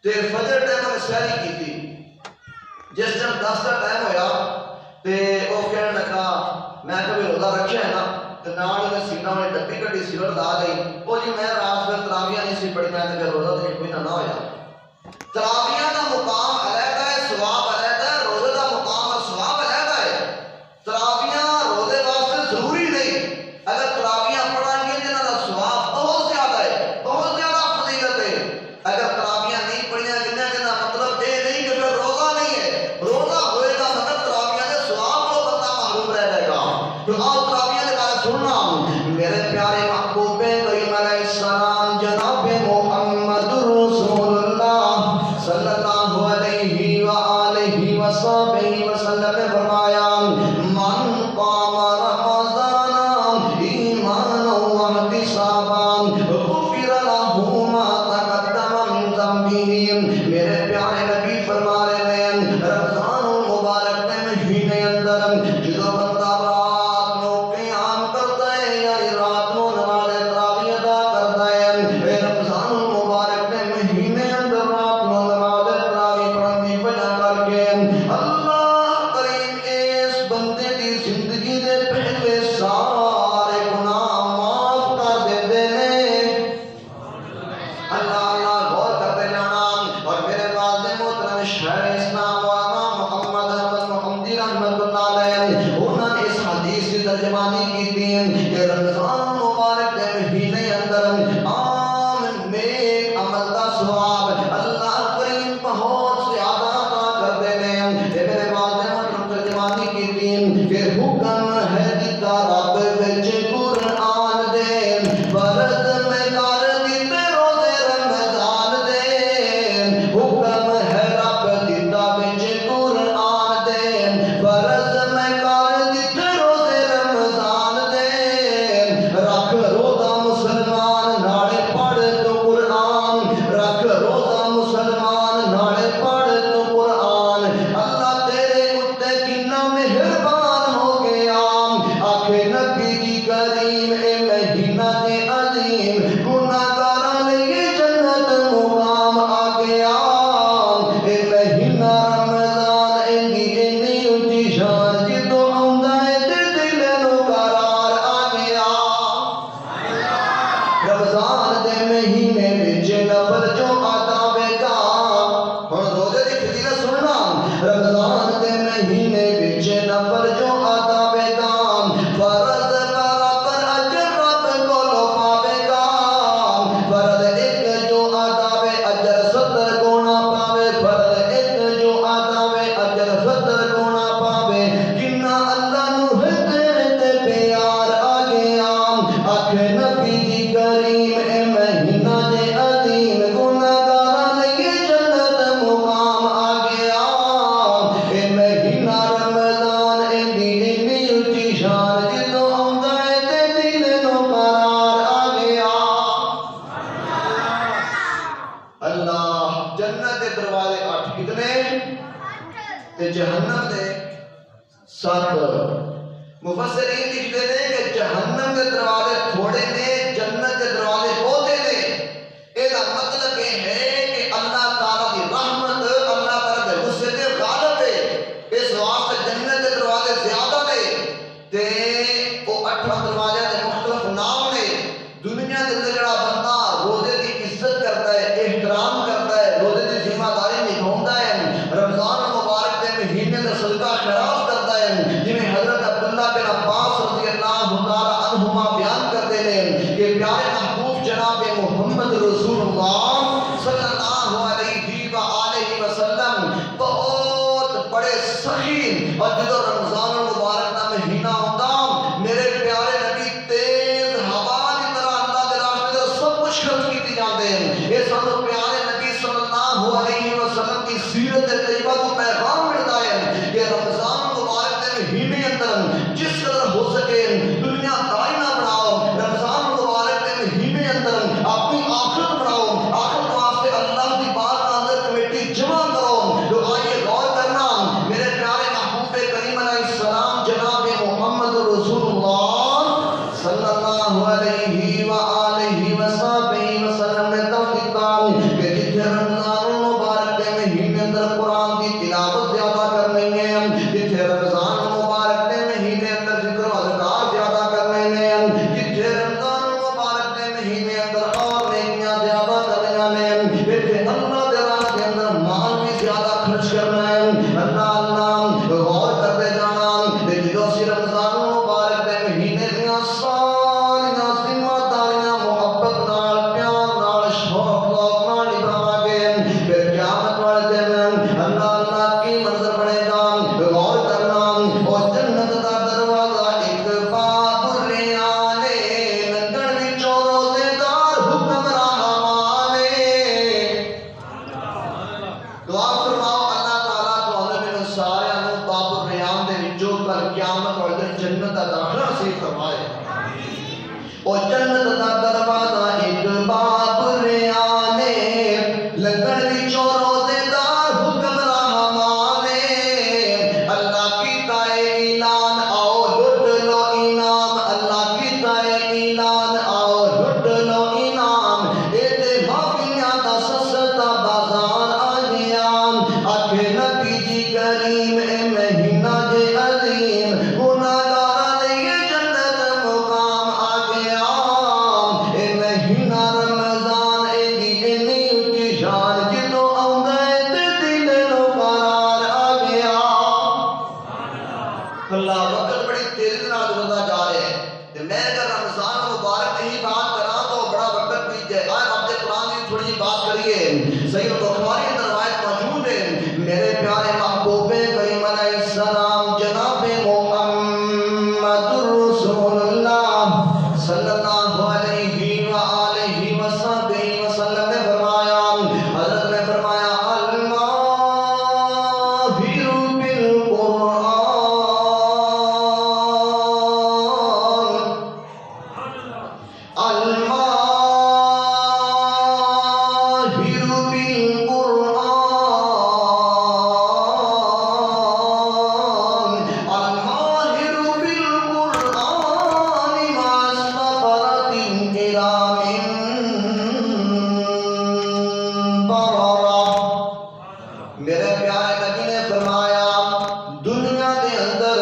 تے فجر ٹائم نے سیری کی تھی. جس ٹائم 10 کا ٹائم ہویا تے وہ کہنے لگا میں کبھی روزہ رکھا ہے نا تے نال نے سینہ میں ڈبی کٹی سیور لا گئی وہ جی میں رات پھر تراویاں نہیں سی پڑھیاں تے روزہ تے کوئی نہ ہویا. تراویاں دا مقام علیحدہ ہے، ثواب علیحدہ ہے، روزے دا مقام اور ثواب علیحدہ ہے. تراویاں روزے واسطے ضروری نہیں، اگر تراویاں پڑھیں گے جنہاں دا ثواب بہت زیادہ ہے، بہت زیادہ فضیلت ہے. اگر تراویاں نہیں پڑھیاں گئیاں جنہاں مطلب یہ نہیں کہ پھر روزہ نہیں ہے، روزہ ہوئے گا مگر تراویاں دے ثواب کو بندہ محروم رہ جائے گا. تو آؤ تراویاں دے بارے سننا. میرے پیارے محبوب کریم علیہ السلام جناب محمد رسول اللہ صلی اللہ علیہ وآلہ وسلم نے فرمایا من قام رمضان ایمانا واحتسابا غفر له ما تقدم من ذنبه. میرے پیارے نبی فرما رہے ہیں رمضان المبارک کے مہینے اندر جدو بندہ رات نو قیام کرتا ہے یعنی رات نو نماز تراویح ادا کرتا ہے، اے رمضان المبارک کے مہینے اندر رات نو نماز تراویح پڑھنے کی وجہ کر کے اللہ کریم اس بندے دی زندگی دے پہلے سارے گناہ معاف کر دیندے نے. اللہ اللہ غور کرتے جانا. اور میرے والد محترم شہر اسلام مولانا محمد احمد محمدی رحمت اللہ علیہ انہوں نے اس حدیث کی ترجمانی کی تھی کہ رمضان مبارک کے مہینے اندر عام نیک عمل کا ثواب اللہ کریم بہت زیادہ عطا کر دینے. میرے والد محترم ترجمانی کی تھی کہ حکم ہے دیتا رب وچ قرآن دے فرض میں کر دیتے روزے رمضان دے. حکم ہے رب دیتا وچ قرآن دے فرض میں کر دیتے روزے رمضان دے. رکھ روزہ مسلمان ناڑے پڑھ تو قرآن، رکھ روزہ مسلمان ناڑے پڑھ تو قرآن. اللہ تیرے اتے کتنا مہربان ہو گیا. آخے نبی جی کریم اے مہینہ دے عظیم گناہگاراں لئی جنت مقام آ گیا. اے مہینہ رمضان اینی اونچی شان جدو آندا ہے تے دل نو قرار آ گیا. رمضان دے مہینے وچ نفل جو آتا ویگا. ہن روزے دی فضیلت سننا. رمضان دے مہینے وچ نفل جو آتا ویگا فرض برابر اجر رب کولو پاوے گا. فرض ایک جو آتا وے اجر 70 گنا پاوے. فرض ایک جو آتا وے اجر 70 گنا پاوے. جنہ اللہ نو ہے تے پیار آ گیا. آکھے نبی جی کریم اے مہینہ دے عظیم گناہگاراں لئی جنت مقام آ گیا. اے مہینہ رمضان اینی اونچی شان جدو آندا ہے تے دل نو قرار آ گیا. اللہ جنت دے دروازے 8 کتنے تے جہنم دے 7. مفسرین لکھتے ہیں کہ جہنم کے دروازے تھوڑے نے، جنت کے دروازے بہتے نے. اس کا مطلب یہ ہے کہ اللہ تعالیٰ کی رحمت اللہ تعالیٰ کے غصے سے غالب ہے. اس واسطے جنت کے دروازے زیادہ نے تے وہ 8 دروازے کے مختلف نام نے. دنیا کے اندر جڑا بندہ روزے کی عزت کرتا ہے، احترام کرتا ہے، روزے کی ذمہ داری نبھاتا ہے، رمضان مبارک کے مہینے کا صدقہ خیرات کرتا ہے، جنہیں حضرت عبداللہ بن عباس رضی اللہ تعالی عنہما بیان کرتے ہیں کہ پیارے محبوب جناب محمد رسول اللہ صلی اللہ علیہ وآلہ وسلم بہت بڑے سخی. اور جدو رمضان المبارک کا مہینہ ہوتا میرے پیارے نبی تیز ہوا کی طرح اللہ کے راستے میں سب کچھ خرچ کیتے جاتے ہیں. یہ سب پیارے نبی صلی اللہ علیہ وسلم کی سیرت طیبہ کو پیغام ملتا ہے کہ رمضان مبارک کے مہینے اندر جس قدر ہو سکے دنیا داری نہ بناؤ. رمضان مبارک کے مہینے اندر اپنی آخرت بناؤ. آخرت واسطے اللہ کی بات کا اندر کمیٹی جمع کرو. تو آئیے غور کرنا. میرے پیارے محبوب کریم علیہ السلام جناب محمد رسول اللہ صلی اللہ علیہ وآلہ وسلم نے توفیق کہ جتنے رمضان او جنت دا دروازہ ایک باب ریانے لنگن وچوں روزے دار حکم رحمانے اللہ کیتا ہے اعلان آؤ لٹ لو انعام اللہ کیتا ہے اعلان آؤ لٹ لو انعام اے تے معافیاں دا سستا بازار آ گیا آکھے نبی جی کریم اے مہینہ جے عظیم گناہگاراں لئی جنت مقام آ گیا اے مہینہ رمضان اے دی اتنی اونچی شان جدوں آوندا ہے تے دل نوں قرار آ گیا اللہ وقت بڑی تیزی نال گزردا جا رہا ہے تے میں اگر رمضان مبارک کی ہی بات کراں تو بڑا وقت بیت جائے گا آپ دے قرآن کی تھوڑی جی بات کریے صحیح بخاری اندر روایت موجود ہے میرے پیارے محبوب کریم علیہ السلام جناب محمد رسول اللہ صلی اللہ علیہ وآلہ وسلم نے فرمایا حضرت نے فرمایا الماہر بالقرآن الماہر بالقرآن الماہر بالقرآن مع سفرة كرام بررة میرے پیارے نبی نے فرمایا دنیا دے اندر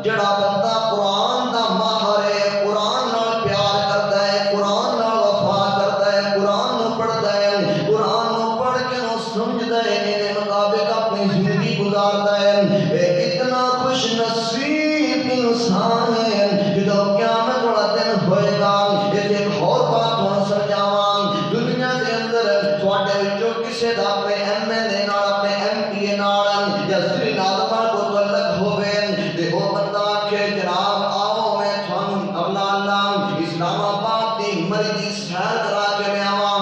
جڑا بندہ قرآن دا ماہر ہے قرآن نال پیار کردا ہے قرآن نال وفا کردا ہے قرآن نو پڑھدا ہے قرآن نو پڑھ کے نو سمجھدا ہے میرے مطابق اپنی زندگی گزاردا ہے اے اتنا خوش نصیب انسان ہے جدوں قیامت والا دن ہوئے گا ایک اور بات تھانوں سمجھاواں دنیا دے اندر تواڈے وچوں کسے دا اپنے ایم ایل اے نال اپنے ایم پی اے نال یا سری ناظمہ کو تعلق ہوے تے او بندہ کہ جناب آؤ میں تھانوں اللہ اسلام آباد دی مری دی سیر کرا کے لے آواں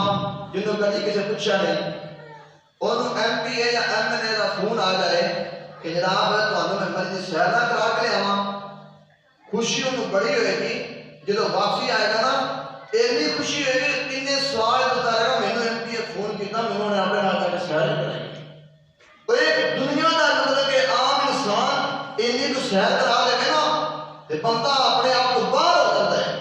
جنوں کدی کسے پوچھا نہیں اونوں ایم پی اے یا ایم ایل اے دا فون آ جائے کہ جناب تھانوں میں مری دی سیر کرا کے لے آواں خوشی انہوں بڑی ہوئے گی جدوں واپسی آئے گا نا اینی خوشی ہوئے گی اتنے سوال بتا رہے گا مینوں ایم پی اے فون کیتا مینوں نے اپنے نال تک سیر کرائی وہ ایک دنیا دا مطلب کہ عام انسان اینی کو سیر کرا لے نا تے بندہ اپنے آپ کو باہر ہو جاتا ہے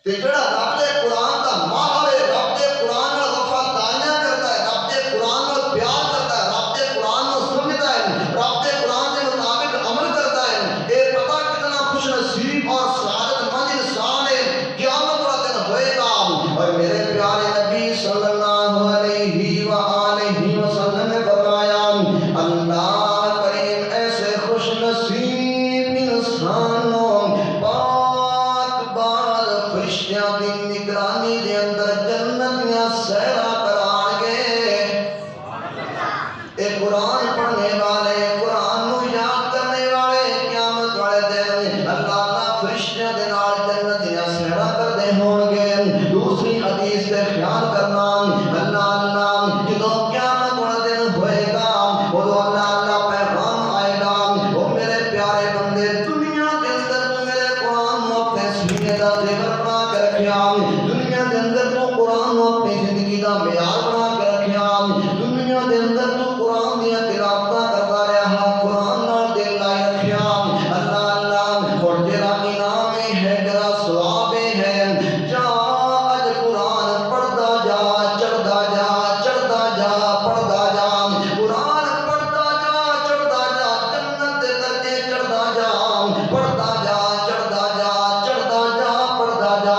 تے جڑا رب دے قرآن دا ماہر ہے رب دے قرآن نال وفاداریاں کرتا ہے رب دے قرآن نال پیار کرتا ہے رب دے قرآن نو سمجھدا ہے رب دے قرآن دے مطابق عمل کرتا ہے اے پتہ کتنا خوش نصیب اور سعادت مند انسان ہے قیامت والا دن ہوئے گا اور میرے پیارے نبی صلی اللہ علیہ وآلہ وسلم نے فرمایا اللہ کریم ایسے خوش نصیب انسانوں پاک بال فرشتیاں دی نگرانی دے اندر جنتیاں سیرا کران گے اے قرآن پڑھنے والے قرآن نو یاد کرنے والے قیامت والے دن اللہ فرشتیاں دے نال جنتیاں سیرا کردے ہون گے دوسری حدیث تے خیال کرنا اللہ جدوں قیامت والا دن ہوئے گا اودوں اللہ پیغام آئے گا او میرے پیارے بندے دنیا کے اندر تو میرے قرآن نو اپنے سینے دا زیور بنا کے رکھیا دنیا کے اندر تو قرآن نو اپنی زندگی دا معیار بنا کے رکھیا دنیا کے اندر تو قرآن دیاں تلاوتاں کرتا رہا قرآن نال دل لائی رکھیا اللہ اور تیرا انعام ہے تیرا ثواب ہے جا اج قرآن پڑھدا جا چڑھدا جا چڑھدا جا پڑھدا جا قرآن پڑھدا جا چڑھدا جا جنت دے درجے چڑھدا جا پڑھدا جا چڑھدا جا چڑھدا جا پڑھدا جا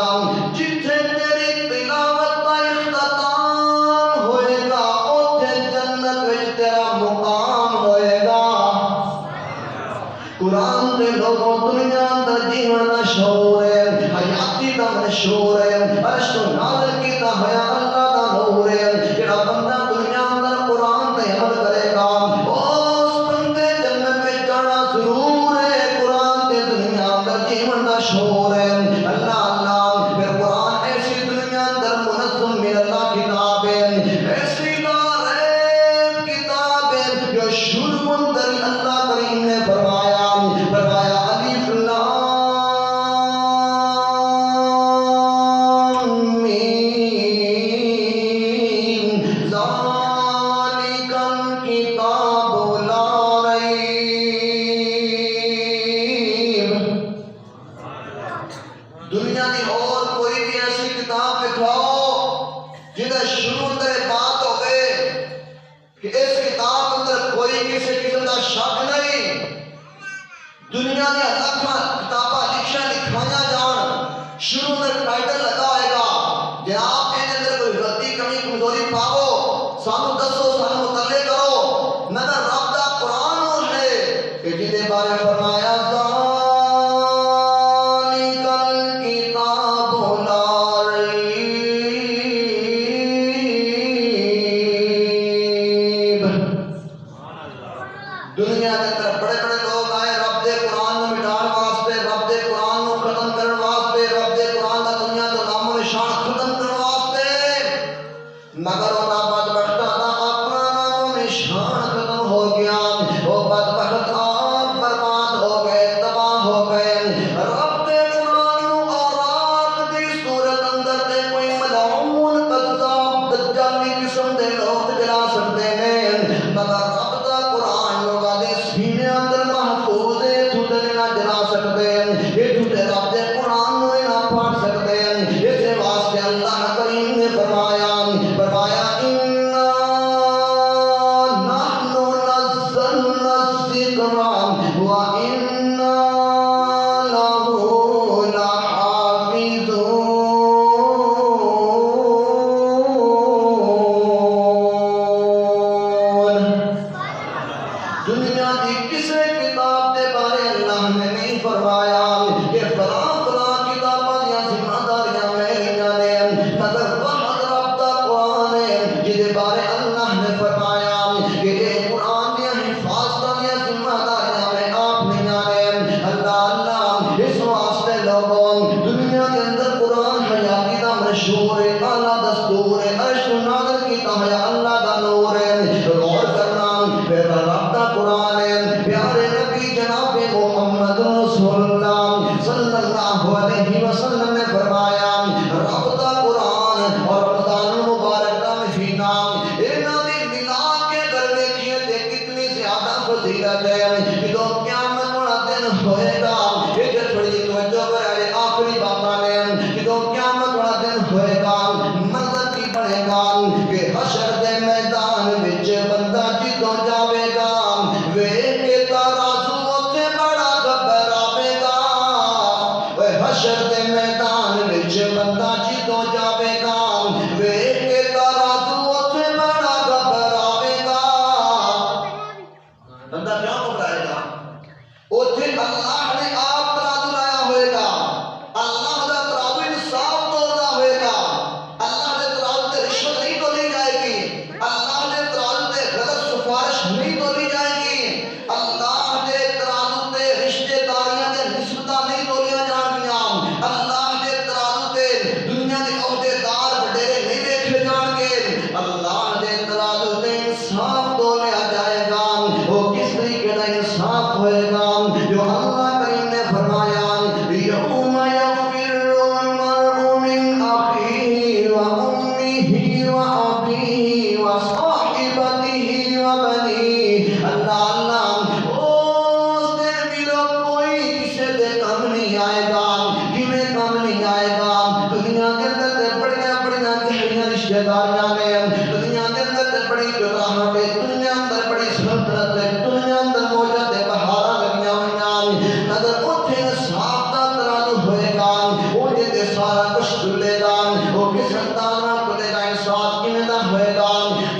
جتھے تیری تلاوت دا اختتام ہوئے گا اوتھے جنت وچ تیرا مقام ہوئے گا قرآن دے لوگوں دنیا اندر جیون دا شعور ہے حیاتی دا مشہور ہے عرش تو نازل کیتا ہویا اللہ دا نور ہے جڑا بندہ دنیا اندر قرآن تے عمل کرے گا اس بندے جنت وچ جانا ضرور ہے قرآن تے دنیا اندر جیون دا شعور ہے اللہ پھر قرآن ایسی دنیا اندر منظم من اللہ کتاب ہے ایسی لا ریب کتاب ہے جو شروع اندر اللہ کریم نے فرمایا الف لام دنیا کی اور کوئی بھی ایسی کتاب دکھاؤ جنہیں شروع اندر بات ہو گئے کہ اس کتاب اندر کوئی کسی قسم کا شک نہیں. دنیا کی لاکھاں کتاباں لکھایا جان شروع اندر ٹائٹل لگا ہوئے گا جناب ان اندر کوئی غلطی کمی کمزوری پاؤ سانو دسو سانو مطلع کرو. مگر رب دا قرآن وہ ہے کہ جنہیں بارے فرمایا دنیا کے اندر بڑے بڑے لوگ آئے رب دے قرآن کو مٹان واسطے رب دے قرآن کو ختم کرنے واسطے رب دے قرآن کا دنیا تو نام و نشان ختم کرنے واسطے مگر انہاں بدبختاں دا اپنا نام و نشان ختم ہو گیا. وہ بدبخت آپ برباد ہو گئے تباہ ہو گئے. رب دے قرآن کو آرات دی صورت اندر تے کوئی ملعون قذاب دجالی قسم دے لوگ جلا سکتے ہیں مگر رب دا قرآن سینے اندر محفوظ ہے تھوڑے نہ جلا سکتے ہیں یہ تھوڑے رب دے قرآن میں نہ پڑھ سکتے ہیں. اس واسطے اللہ کریم نے فرمایا اِنَّا نَحْنُ نَزَّلْنَا الذِّكْرَ وَإِنَّا لَهُ لَحَافِظُونَ. دنیا کی کسی کتاب دے بارے اللہ نے نہیں فرمایا کہ فلاں فلاں کتاباں یا ذمہ داریاں میریاں نے مگر وحد رب دا قرآن ہے جہدے بارے اللہ نے فرمایا کہ یہ قرآن دیا حفاظتاں یا ذمہ داریاں میں آپ نہیں آنے. اللہ اس واسطے لوگوں دنیا کے اندر قرآن حیاتی دا مشہور ہے اعلیٰ دستور ہے عرش نازل کیتا ہے اللہ دا نور ہے. غور کرنا پھر رب دا قرآن ہے پیارے نبی جناب محمد رسول اللہ صلی اللہ علیہ وسلم نے فرمایا رب دا قرآن اور رمضان مبارک دا مہینہ انہاں دی ملا کے اگر دیکھیے تے کتنی زیادہ فضیلت ہے. جدوں قیامت والا دن ہوئے گا یہ تھوڑی توجہ کرے آخری باتاں نے جدوں قیامت والا دن ہوئے گا منظر کی بنے گا کہ حشر دے میدان وچ بندہ جدوں جاوے گا ویکھ کے ترازو تے بڑا گھبراوے گا. اوے حشر دے میدان وچ بندہ جدوں جاوے گا ویکھ کے ترازو تے بڑا گھبراوے گا. بندہ کیوں گھبرائے گا؟ اوتھے اللہ نے آپ ترازو لایا ہوئے گا. اللہ دا ترازو انصاف تولدا ہوئے گا. اللہ دے ترازو تے رشوت نہیں تولی جائے گی. اللہ دے ترازو تے غلط سفارش نہیں تولی جائے گی. اللہ دے ترازو تے رشتے داریاں تے نسبتاں نہیں تولیاں جان گیاں. اللہ دے ترازو تے دنیا دے عہدیدار وڈیرے نہیں دیکھے جان گے. اللہ دے ترازو تے انصاف تولیا جائے گا. وہ کس طریقے کا انصاف ہوئے گا جو اللہ کریم نے فرمایا یوم یفر المرء من اخیہ وامہ وابیہ وصاحبتہ وبنیہ. اللہ اس دن بھی لوگ کوئی کسی دے کم نہیں آئے گا. کیویں کم نہیں آئے گا؟ دنیا کے اندر بڑیاں بڑیاں گہریاں رشتہ داریاں نے دنیا کے اندر بڑی جگراہٹ ہے دنیا اندر بڑی سلطنت ہے دنیا اندر موجود ہے بہاراں لگیاں ہوئیاں مگر اوتھے انصاف دا ترازو ہوئے گا. وہ تے سارا کچھ تلے گا. وہ کس انداز نال تلے گا؟ انصاف کیویں دا ہوئے گا؟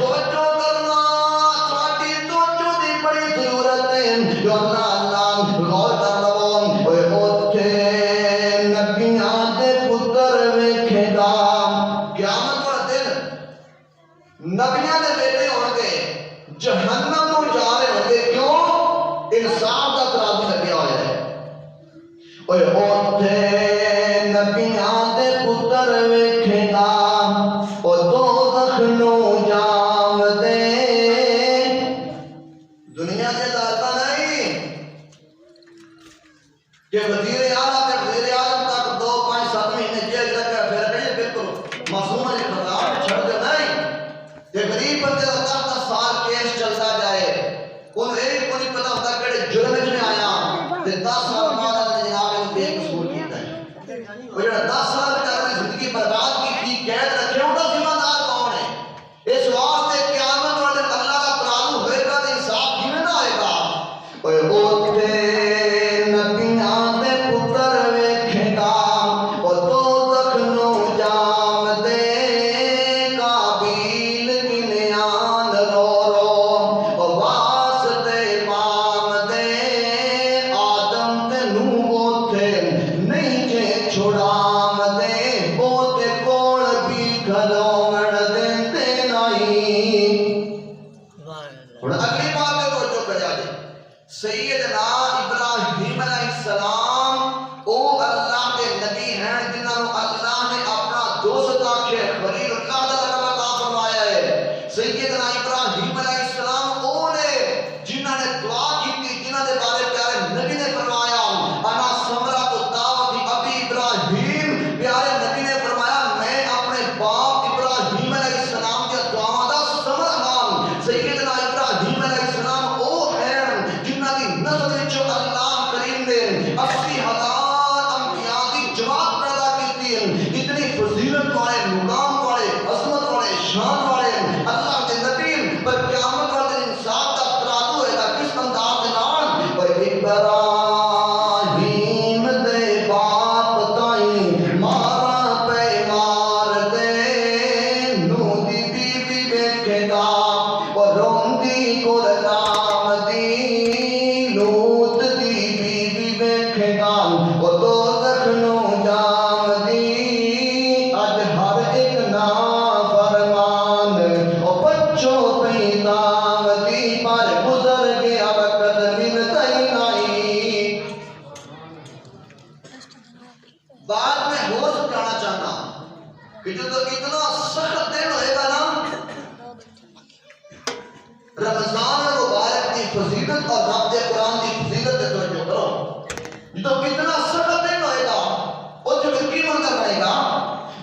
توجہ کرنا تھوڑی توجہ دی بڑی ضرورت ہے جو اللہ غور کر لو. اوے اوتھے نبیاں دے پتر ویکھے گا. قیامت والا دن نبیاں دے بیٹے ہون گے جہنم کو جا رہے ہوں گے. کیوں؟ انصاف دا ترازو لگیا ہوا ہے. اوے اوتھے نبیاں دے پتر ویکھے گا او دوزخ نو جام دے. دنیا کے داتا نہیں کہ وزیر اعلیٰ تے وزیر اعظم تک 2 5 7 مہینے جیل رکھا پھر کہیں بالکل معصوم ہے خطاب چھڑ دے نہیں کہ غریب بندے دا 10 سال کیس چلتا جائے. انہوں یہ بھی نہیں پتا ہوتا کہ جرم میں آیا تے 10 سال بعد جناب نے بے قصور کیتا ہے. وہ جڑا 10 سال بیچارے نے زندگی برباد کی تھی قید رکھے ان کا ذمہ دار کون ہے؟ اس واسطے قیامت والے دن اللہ کا ترازو ہوئے گا تو انصاف کیویں نہ ہوئے گا؟ اوے اوتھے نبیاں دے پتر ویکھے گا او دوزخ نو جام دے قابیل گنیان رو رو او واسطے پام دے آدم تے نوح اوتھے نہیں جے چھڑام دے اوتے کول بھی کھلوڑ دیندے نہیں۔ اور اگلی بات میں توجہ کریا جائے سیدنا ابراہیم علیہ السلام او اللہ کے نبی ہیں جنہوں نے اللہ نے اپنا دوست آکھے خلیل اللہ کا لقب عطا فرمایا ہے۔ سیدنا ابراہیم علیہ السلام او نے جنہوں نے دعا کی تھی جنہوں نے بارے پیارے نبی نے فرمایا انا ثمرۃ الدعوۃ ابی ابراہیم، پیارے نبی نے فرمایا میں اپنے باپ ابراہیم علیہ السلام کے دعاواں دا ثمرہ ہاں۔ سیدنا ابراہیم علیہ السلام او ہیں جنہاں دی نسل وچ اللہ کریم نے 80,000 انبیاء دی جماعت پیدا کیتی ہے۔ اتنی فضیلت والے مقام والے عظمت والے شان والے اللہ کے نبی پر قیامت والے دن انصاف دا ترازو ہوئے گا کس انداز دے نال؟ اور ابراہیم دے باپ تائیں مارا پہ مار دے نوح دی بیوی ویکھے گا اور روندی کول نام دی لوط دی بیوی ویکھے گا اور دوزخ نو جام دی اج ہر ایک نافرمان اور بچوں پہ دام دی پر گزر گیا وقت ملتا ہی نہیں۔ بعد میں ہو سکانا چاہتا ہوں کہ جو تو اتنا سخت دن ہوئے گا نا رمضان مبارک کی فضیلت اور رب کے قرآن کی فضیلت سے توجہ کرو، یہ تو کتنا سخت دن ہوئے گا اور جو کی منظر بنے گا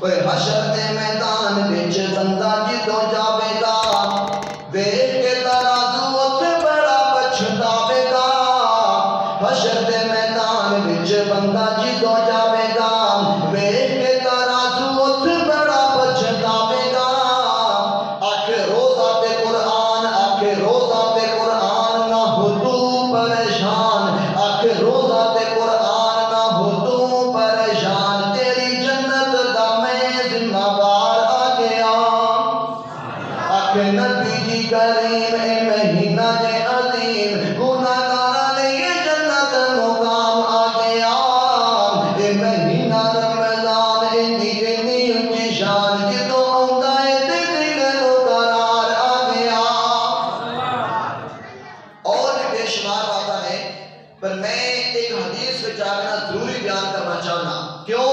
وہ حشر دے میدان وچ بندہ جدوں جاوے گا ویکھ کے ترازو اوتھے بڑا پچھتاوے گا۔ حشر دے میدان وچ بندہ جدوں جاوے گا ویکھ کے ترازو اوتھے بڑا پچھتاوے گا۔ آکھے روزہ تے قرآن آکھے روزہ تے قرآن نہ ہو تو پریشان، آکھے روزہ تے قرآن نہ ہو تو پریشان، تیری جنت دا میں ذمہ دار آ گیا۔ آکھے نبی جی کریم اے مہینہ جے عظیم گناہگاراں لئی جنت مقام آ گیا۔ اے مہینہ رمضان اتنی اونچی شان جدوں آوندا ہے تے دل نوں قرار آ گیا۔ اور بھی بے شمار باتاں ہیں پر میں ایک حدیث وچ آنا ضروری بیان کرنا چاہنا، کیوں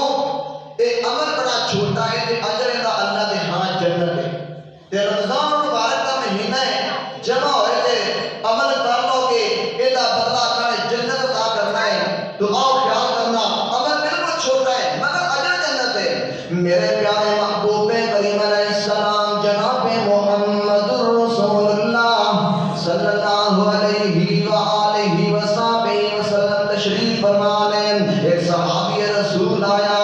اے عمل بڑا چھوٹا ہے تے اجر دا اللہ دے ہاں جنت ہے۔ تے رمضان مبارک دا مہینہ ہے جمع ہوئے تے عمل کر لو کہ ایدا بدلہ کرے جنت عطا کرنا ہے تو آؤ خیال کرنا عمل بالکل چھوٹا ہے مگر اجر جنت ہے۔ میرے پیارے محبوب کریم علیہ السلام جناب محمد رسول اللہ صلی اللہ علیہ وآلہ وسلم تشریف فرما لیں۔ ایک صحابی رسول آیا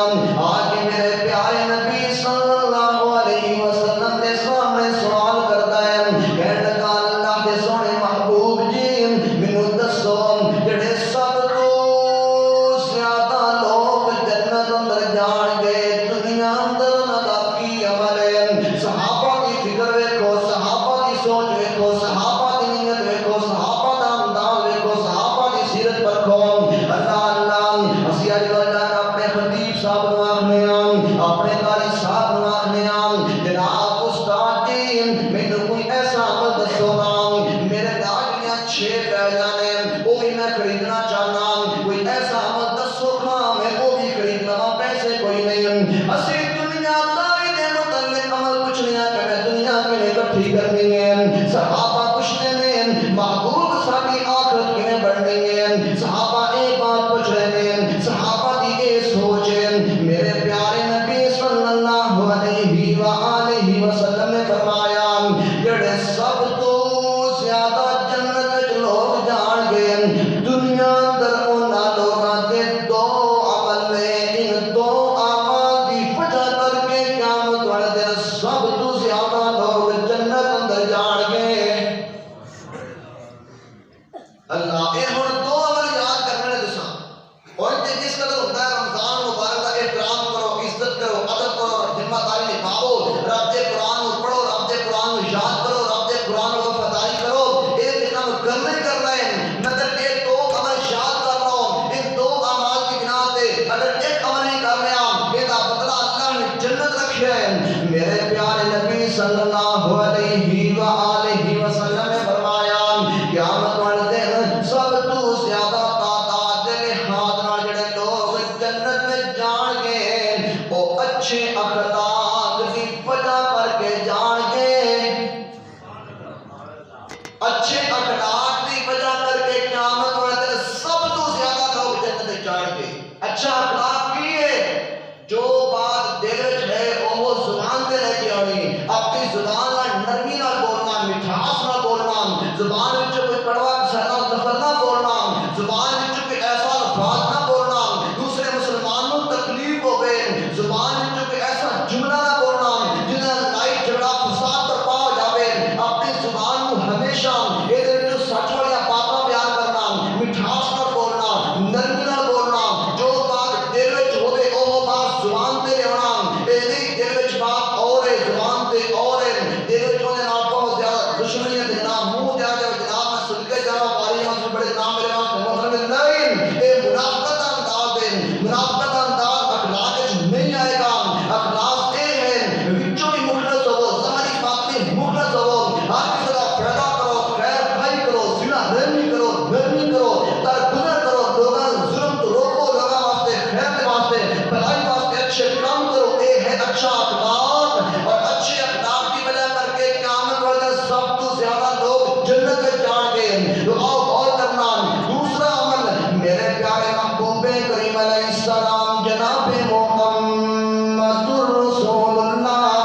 آگے میرے پیارے نبی صلی اللہ علیہ وسلم دے سامنے سوال کرتا ہے، کہنے لگا اللہ دے سونے محبوب جی مینوں دسو جڑے سب تو زیادہ لوگ جنت اندر جان گے دنیا اندر انہاں دا کی عمل ہے؟ صحابہ دی فکر ویکھو، صحابہ دی سوچ ویکھو، صحابہ دی نیت ویکھو، صحابہ دا انداز ویکھو، صحابہ دی سیرت پرکھو۔ اللہ اللہ اسی اج کل اپنے خطیب صاحب نوں آکھنے اپنے قاری صاحب نوں آکھنے جناب استاد جی مینوں کوئی ایسا عمل دسو نا میرے نال جڑیاں 6 پیجاں نے وہ بھی میں خریدنا چاہنا، کوئی ایسا عمل دسو کھاں میں وہ بھی خریدنا، پیسے کوئی نہیں۔ اسی دنیا داری دے متعلق عمل پوچھنے کہ میں دنیا کیویں اکٹھی کرنی ہے، صحابہ پوچھتے ہیں محبوب ساری آخرت کیویں بننی ہے، صحابہ اے بات پوچھ رہے ہیں، صحابہ دی اے سوچ ہے۔ میرے پیارے نبی صلی اللہ علیہ وآلہ وسلم نے فرمایا جڑے سب تو زیادہ جنت وچ لوگ جان گے دنیا اندر انہاں لوگاں دے 2 عمل نے، ان 2 صلی اللہ علیہ وآلہ وسلم نے فرمایا قیامت والے دن سب تو زیادہ تعداد دے لحاظ نال جڑے لوگ جنت میں جان گے وہ اچھے اخلاق کی وجہ کر کے جان گے، اچھے اخلاق کی وجہ کر کے قیامت والے دن سب تو زیادہ لوگ جنت میں جان گے۔ اچھا اخلاق کی ہے جو بات دل وچ ہے وہ زبان تے لے کے آنی، اپنی زبان نال نرمی نال بولنا، مٹھاس نال بولنا، زبان وچ کوئی کڑوا سڑا لفظ نہ بولنا، زبان وچ کوئی ایسا الفاظ نہ بولنا دوسرے مسلمان نوں تکلیف ہوے، زبان وچ کوئی ایسا جملہ نہ بولنا جس نال لڑائی جھگڑا فساد برپا ہو جاوے۔ اپنی زبان نوں ہمیشہ اے دے وچ سچ والی باتاں بیان کرنا، مٹھاس نال بولنا، نرمی نال بولنا، جو بات دل وچ ہوے وہ بات زبان تے لیانا، اے نہیں دل وچ بات اور ہے زبان تے اور ہے، دل وچ اودے نال بہت زیادہ دشمنی ہے جناب، منہ دے آ جناب میں سن کے جاواں باری واسطے بڑے جناب میرے واسطے محترم نہیں، اے منافقت دا انداز ہے، منافقت دا انداز اخلاق وچ نہیں آئے گا۔ اخلاق اے ہے وچوں ہی مخلص ہو، ظاہری باطنی مخلص ہو، ہر کسی دا فائدہ کرو، خیر خواہی کرو، صلہ رحمی کرو، نرمی کرو، درگزر کرو، لوگاں نوں ظلم تو روکو، لوگاں واسطے خیر دے واسطے بھلائی واسطے اچھے کام کرو، اے ہے اچھا اخلاق۔ اور اچھے اخلاق کی وجہ کر کے قیامت والے دن سب تو زیادہ لوگ جنت میں جان گے۔ دعاؤ غور کرنا۔ دوسرا عمل میرے پیارے محبوب کریم علیہ السلام جناب محمد رسول اللہ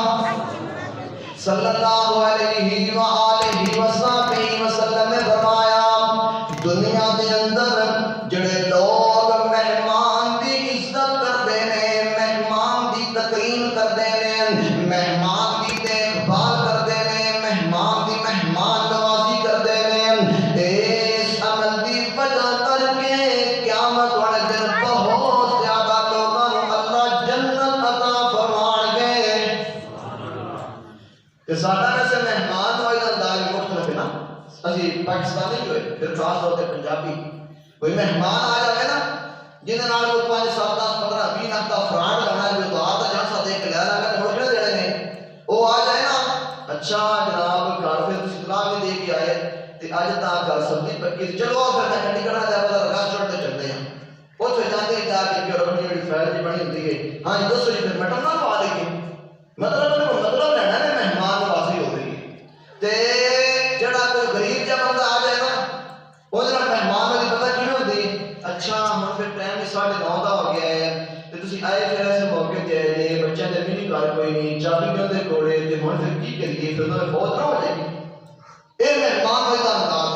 صلی اللہ علیہ وآلہ وسلم نے فرمایا دنیا دے اندر جڑے لوگ مہمان دی عزت کردے نے، مہمان دی تکریم کردے نے، مہمان دی دیکھ بھال کردے نے، مہمان دی مہمان نوازی کردے نے، اس عمل دی وجہ کر کے قیامت والے دن بہت زیادہ لوگاں نوں اللہ جنت عطا فرمان گے۔ کہ ساڈا ویسے مہمان نوازی دا انداز مختلف ہے نا، اسی پاکستانی جو ہے پھر خاص طور تے پنجابی کوئی مہمان آ جائے نا جنہاں نال کوئی 5 7 10 15 20 لاکھ دا فراڈ لانا ہے، جو دعا دا جلسہ دے کے لے لانا ہے مڑ کے دینے نے، وہ آ جائے نا اچھا جناب گھر پھر تسی اطلاع بھی دے کے آئے تے اج تا گھر سبزی پکی چلو پھر میں چنڈی گڑھ دا ریسٹورنٹ تے چلتے ہیں، اوتھے جاندے جا کے کہ رکھنی جڑی فائل جی بنی ہوندی ہے، ہاں جی دسو جی پھر مٹن نہ پا دے گی، مطلب لینا ہے مہمان نوازی ہو رہی ہے۔ تے جڑا کوئی غریب جا بندہ آ جائے نا وہ جڑا مہمان والی پتہ کیوں ہوندی، اچھا ہن پھر ٹائم 9:30 دا ہو گیا ہے تے تسی آئے پھر ایسے موقع تے آئے جے بچہ تے بھی نہیں کر کوئی نہیں چابی کیوں دے کوڑے تے ہن پھر کی کریے، پھر تو بہت نہ ہو جائے گی۔ اے مہمان والی دا انداز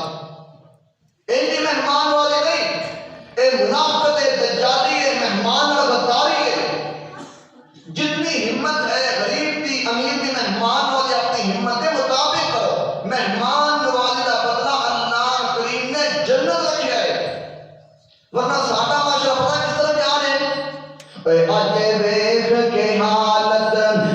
ہے، اے مہمان والی نہیں، اے منافقت ہے، دجالی ہے، مہمان نال غداری ہے۔ جتنی ہمت ہے غریب دی امیر دی مہمان والی اپنی ہمت کے مطابق کرو، مہمان نوازی دا بدلہ اللہ کریم نے جنت رکھا ہے، ورنہ ساڈا معاشرہ پتہ کس طرح پیار ہے۔ اج ویکھ کے حالت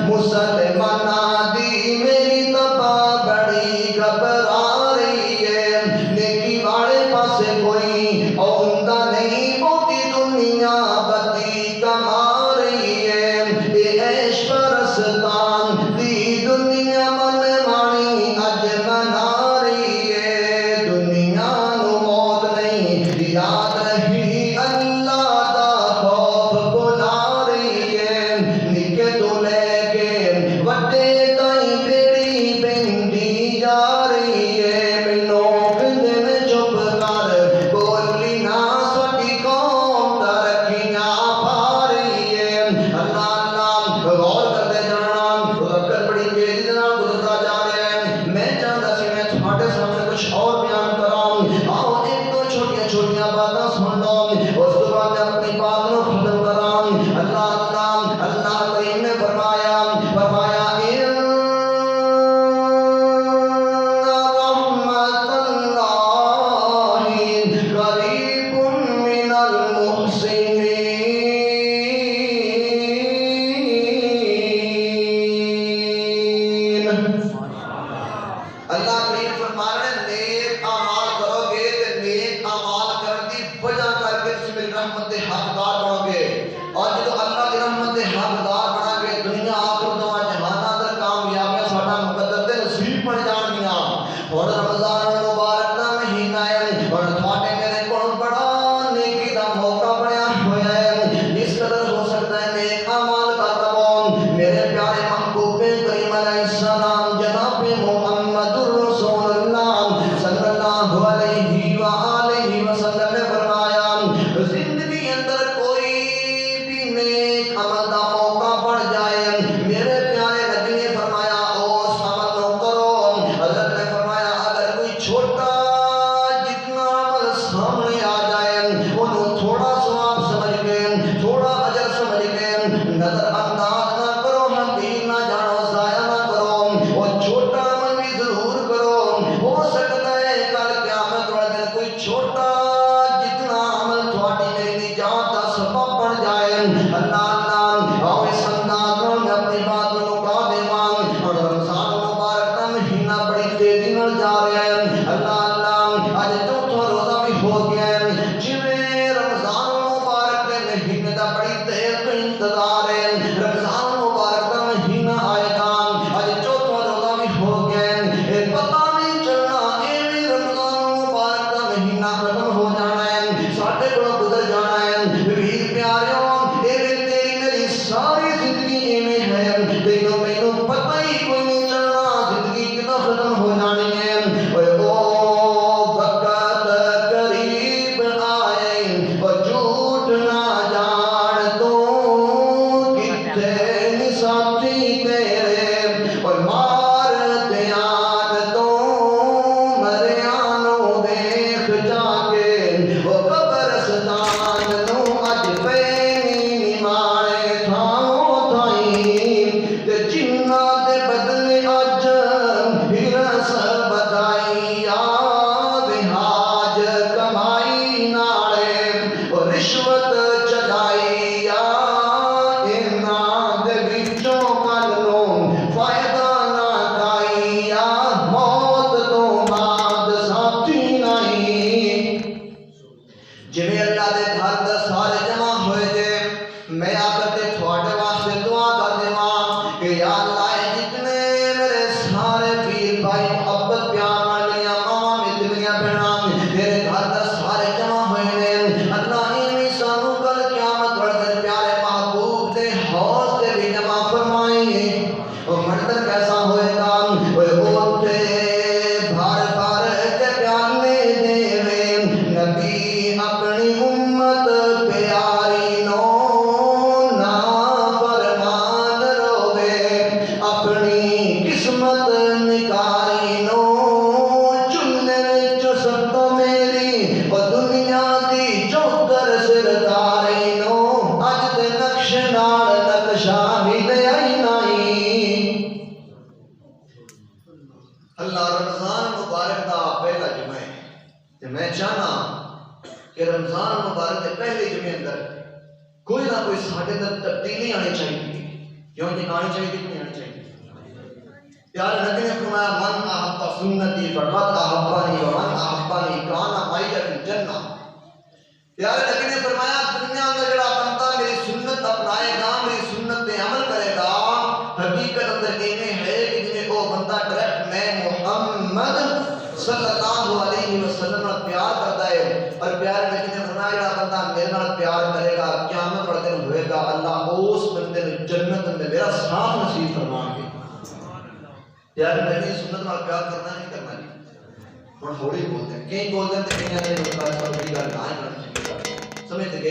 مسلماناں دی میری تباہ بڑی گھبرا رہی ہے، نیکی والے پاسے کوئی آوندا نہیں، بہتی دنیا بدی کما رہی ہے، عیش پرستان دی دنیا من مانی اج بنا رہی ہے، دنیا نو موت نہیں یاد رہی، اللہ دا خوف بلا رہی ہے، نکے تو لے کے وڈے تائیں بیڑی بندی جا رہی ہے، مینوں کہندے نے چپ کر بولی نہ ساڈی قوم ترقیاں پا رہی ہے۔ اللہ غور کرتے جانا، وقت بڑی تیزی دے نال گزرتا جا رہا ہے، میں چاہتا سی میں تھوڑے سامنے کچھ اور بیان کراں، آؤ ایک دو چھوٹیاں چھوٹیاں باتاں سن لو، اس کے بعد میں اپنی بات کو ختم کراں۔ اللہ کریم نے فرمایا ان رحمت اللہ قریب من المحسنین۔ اللہ کریم فرما رہے ہیں نیک اعمال کرو گے تے نیک اعمال کرن دی وجہ کر کے تسی میری رحمت دے حقدار بنو گے، اور جدو اللہ دی رحمت دے حقدار نظر انداز نہ کرو، حقیر نہ جانو، ضائع نہ کرو، وہ چھوٹا عمل بھی ضرور کرو۔ ہو سکتا ہے کل قیامت والے دن کوئی چھوٹا جتنا عمل تھوڑی میری نجات کا سبب بن جائے۔ اللہ اللہ آؤ اس انداز میں اپنی بات کو مکا دیواں، اور رمضان مبارک کا مہینہ بڑی تیزی نال جا رہا ہے۔ اللہ اللہ اج چوتھا روزہ بھی ہو گیا ہے، جویں رمضان مبارک کے مہینے کا بڑی دیر تو انتظار ہے، رمضان مبارک کا مہینہ آئے گا، اج چوتھا روزہ بھی ہو گیا ہے، یہ پتہ نہیں چلنا ایویں رمضان مبارک کا مہینہ ختم ہو جانا ہے، ساڈے کولوں گزر جانا ہے۔ ویر پیاریو ایویں تیری میری ساری زندگی ایویں ہے، تینوں مینوں پتہ ہی کوئی نہیں چلنا زندگی کدوں ختم ہو جانی ہے۔ اوے او وقت قریب آئے اور جھوٹ نہ جان تو کتنے نی ساتھی تیرے، اور مار دیان تو مریانو دیکھ جا کے، وہ قبرستان نو اج پینی نمانے تھاؤ تھائی، تے جنہ دے بدلے اج ہرس بدائی یا بہاج کمائی نالے، اور رشوت چکائی یا انہاں دے وچوں کل نوں فائدہ نہ کائی، یا موت تو بعد ساتھی نہیں۔ جویں اللہ دے گھر دے سارے جمع ہوئے جے، میں آ کر تے تھوڑے واسطے دعا کر دیواں کہ یا اللہ اے جتنے میرے سارے پیر بھائی محبت پیار نال میریاں ماواں میریاں بہناں میرے گھر دے سارے جمع ہوئے نے، اللہ ایویں سانوں کل قیامت والے دن پیارے محبوب دے حوض تے بھی جمع فرمائے۔ او منظر کیسا ہوئے گا، اوے اوتے بھر بھر کے پیالے دیوے نبی اپنی امت پیاری نو، نا فرمان روے اپنی قسمت نکاری نو، چلنے وچ سب تو میری او دنیا دی چوکر سرداری نو، اج دے نقش نال نقشہ بھی لے آئی نائی۔ اللہ رمضان مبارک دا پہلا جمعہ ہے، تے میں چاہنا کہ رمضان مبارک کے پہلے جمعے اندر کوئی نہ کوئی ساڈے اندر تبدیلی آنی چاہیے، کیوں جی آنی چاہیے کہ نہیں آنی چاہیے؟ پیارے نبی نے فرمایا من احب سنتی فقد احبنی ومن احبنی کان معی فی الجنہ۔ پیارے نبی نے فرمایا دنیا میں جڑا بندہ میری سنت اپنائے گا، میری سنت پہ عمل کرے گا، حقیقت اندر ایویں ہے کہ جویں وہ بندہ ڈائریکٹ میں محمد صلی اللہ علیہ وسلم نال پیار کرتا ہے، اور پیارے نبی نے فرمایا جڑا بندہ میرے نال پیار کرے گا قیامت والے دن ہوئے گا اللہ اس بندے نوں جنت میں میرا ساتھ نصیب فرمائیں گے۔ پیارے نبی سنت نال پیار کرنا نہیں کرنا جی، ہن ہولی بولتے ہیں، کئی بولتے ہیں تے کئی نے بڑی گل نہ کرنی چاہیے، سمجھ گئے؟